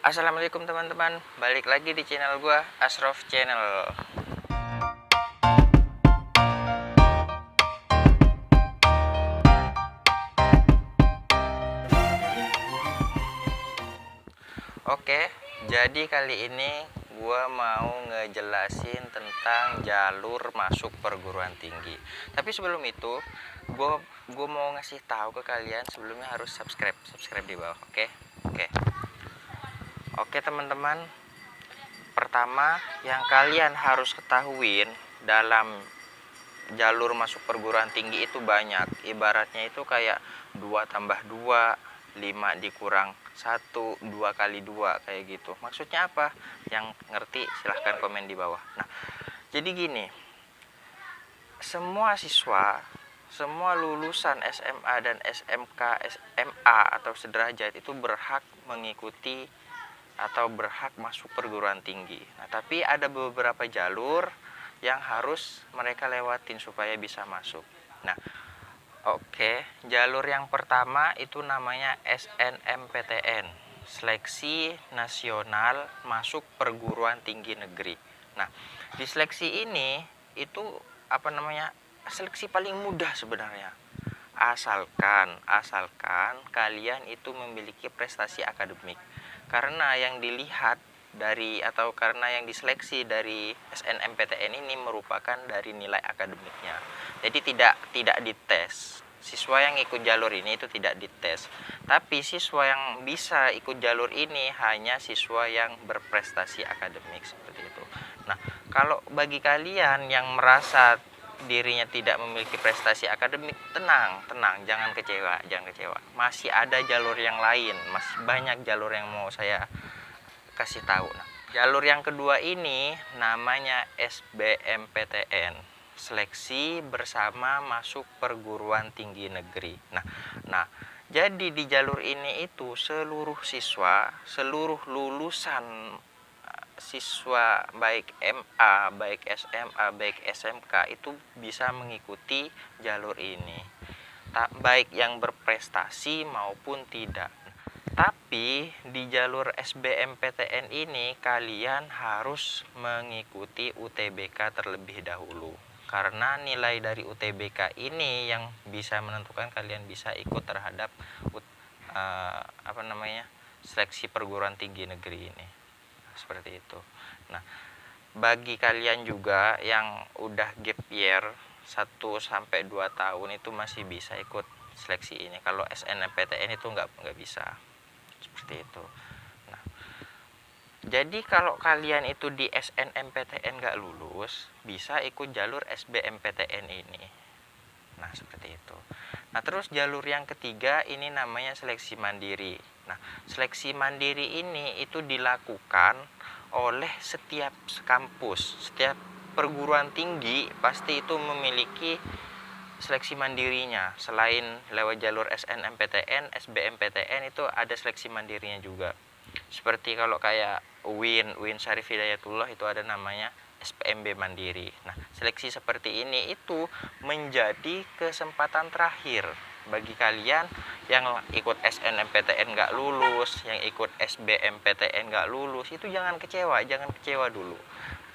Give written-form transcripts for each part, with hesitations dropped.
Assalamualaikum teman-teman, balik lagi di channel gua, Ashraf Channel. Oke, jadi kali ini gua mau ngejelasin tentang jalur masuk perguruan tinggi. Tapi sebelum itu, gua mau ngasih tahu ke kalian, sebelumnya harus subscribe di bawah, oke? Oke teman-teman, pertama yang kalian harus ketahuin dalam jalur masuk perguruan tinggi itu banyak. Ibaratnya itu kayak 2 tambah 2, 5 dikurang 1, 2 kali 2, kayak gitu. Maksudnya apa? Yang ngerti silahkan komen di bawah. Nah, jadi gini, semua siswa, semua lulusan SMA dan SMK, SMA atau sederajat itu berhak mengikuti atau berhak masuk perguruan tinggi. Nah, tapi ada beberapa jalur yang harus mereka lewatin supaya bisa masuk. Nah, oke, jalur yang pertama itu namanya SNMPTN, Seleksi Nasional Masuk Perguruan Tinggi Negeri. Nah, di seleksi ini itu seleksi paling mudah sebenarnya. Asalkan kalian itu memiliki prestasi akademik. Karena yang dilihat karena yang diseleksi dari SNMPTN ini merupakan dari nilai akademiknya. Jadi tidak dites. Siswa yang ikut jalur ini itu tidak dites. Tapi siswa yang bisa ikut jalur ini hanya siswa yang berprestasi akademik, seperti itu. Nah, kalau bagi kalian yang merasa dirinya tidak memiliki prestasi akademik, tenang, jangan kecewa. Masih ada jalur yang lain, masih banyak jalur yang mau saya kasih tahu. Nah, jalur yang kedua ini namanya SBMPTN, Seleksi Bersama Masuk Perguruan Tinggi Negeri. Nah, jadi di jalur ini itu seluruh lulusan siswa baik MA, baik SMA, baik SMK itu bisa mengikuti jalur ini, baik yang berprestasi maupun tidak. Tapi di jalur SBMPTN ini kalian harus mengikuti UTBK terlebih dahulu, karena nilai dari UTBK ini yang bisa menentukan kalian bisa ikut terhadap seleksi perguruan tinggi negeri ini. Seperti itu. Nah, bagi kalian juga yang udah gap year 1-2 tahun itu masih bisa ikut seleksi ini. Kalau SNMPTN itu nggak bisa. Seperti itu. Nah, jadi kalau kalian itu di SNMPTN nggak lulus, bisa ikut jalur SBMPTN ini. Nah, seperti itu. Nah, terus jalur yang ketiga ini namanya seleksi mandiri. Nah, seleksi mandiri ini itu dilakukan oleh setiap kampus, setiap perguruan tinggi pasti itu memiliki seleksi mandirinya. Selain lewat jalur SNMPTN, SBMPTN itu ada seleksi mandirinya juga. Seperti kalau kayak UIN Syarif Hidayatullah itu ada namanya SPMB Mandiri. Nah, seleksi seperti ini itu menjadi kesempatan terakhir bagi kalian yang ikut SNMPTN nggak lulus, yang ikut SBMPTN nggak lulus, itu jangan kecewa dulu,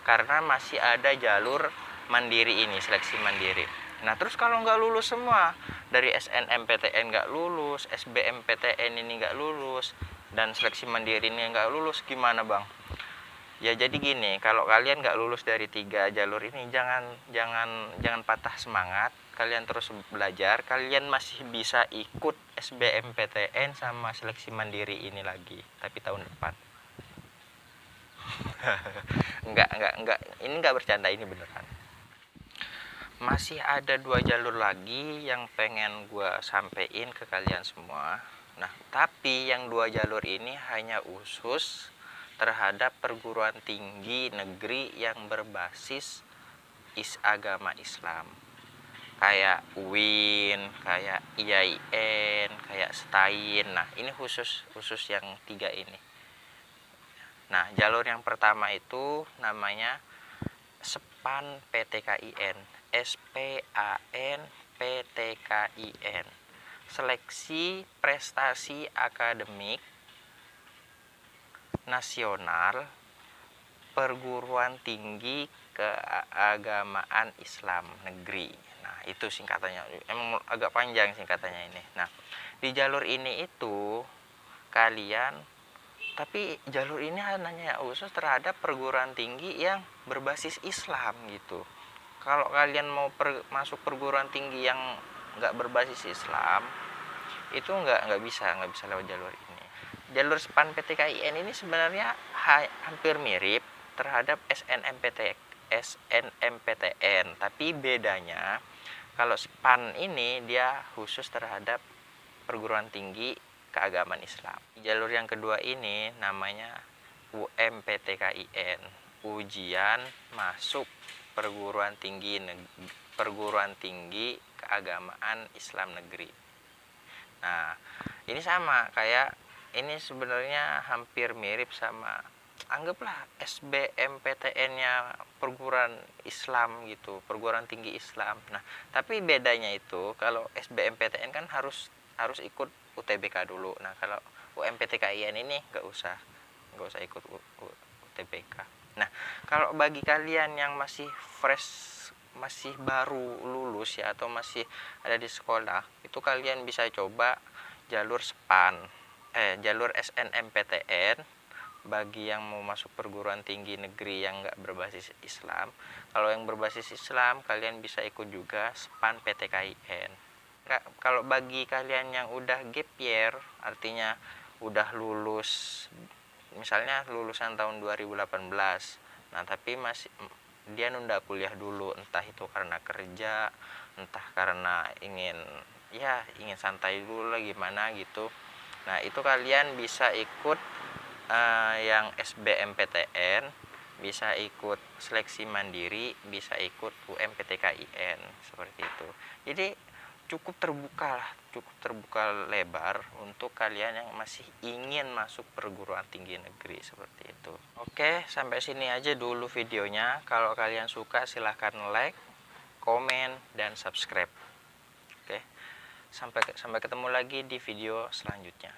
karena masih ada jalur mandiri ini, seleksi mandiri. Nah, terus kalau nggak lulus semua, dari SNMPTN nggak lulus, SBMPTN ini nggak lulus, dan seleksi mandiri ini nggak lulus, gimana bang? Ya jadi gini, kalau kalian nggak lulus dari 3 jalur ini, jangan patah semangat. Kalian terus belajar, kalian masih bisa ikut SBMPTN sama seleksi mandiri ini lagi, tapi tahun depan. enggak, ini nggak bercanda, ini beneran. Masih ada 2 jalur lagi yang pengen gue sampein ke kalian semua. Nah, tapi yang 2 jalur ini hanya khusus terhadap perguruan tinggi negeri yang berbasis agama Islam, kayak UIN, kayak IAIN, kayak STAIN. Nah, ini khusus yang 3 ini. Nah, jalur yang pertama itu namanya SPAN PTKIN, SPAN PTKIN, Seleksi Prestasi Akademik Nasional Perguruan Tinggi Keagamaan Islam Negeri. Nah, itu singkatannya. Emang agak panjang singkatannya ini. Nah, di jalur ini itu kalian, tapi jalur ini hanya khusus terhadap perguruan tinggi yang berbasis Islam gitu. Kalau kalian mau masuk perguruan tinggi yang nggak berbasis Islam, itu nggak bisa lewat jalur ini. Jalur SPAN PTKIN ini sebenarnya hampir mirip terhadap SNMPTN, tapi bedanya kalau SPAN ini dia khusus terhadap perguruan tinggi keagamaan Islam. Jalur yang kedua ini namanya UMPTKIN, ujian masuk perguruan tinggi keagamaan Islam negeri. Nah, ini sama kayak ini, sebenarnya hampir mirip sama, anggaplah SBMPTN-nya perguruan Islam gitu, perguruan tinggi Islam. Nah, tapi bedanya itu kalau SBMPTN kan harus ikut UTBK dulu. Nah, kalau UMPTKIN ini nggak usah ikut UTBK. Nah, kalau bagi kalian yang masih fresh, masih baru lulus ya, atau masih ada di sekolah, itu kalian bisa coba jalur SPAN, jalur SNMPTN bagi yang mau masuk perguruan tinggi negeri yang nggak berbasis Islam. Kalau yang berbasis Islam, kalian bisa ikut juga SPAN PTKIN. Kalau bagi kalian yang udah gap year, artinya udah lulus, misalnya lulusan tahun 2018, nah tapi masih dia nunda kuliah dulu, entah itu karena kerja, entah karena ingin santai dulu lah gimana gitu. Nah, itu kalian bisa ikut yang SBMPTN, bisa ikut seleksi mandiri, bisa ikut UMPTKIN, seperti itu. Jadi cukup terbuka lebar untuk kalian yang masih ingin masuk perguruan tinggi negeri, seperti itu. Oke, sampai sini aja dulu videonya. Kalau kalian suka silahkan like, komen, dan subscribe. Oke, sampai ketemu lagi di video selanjutnya.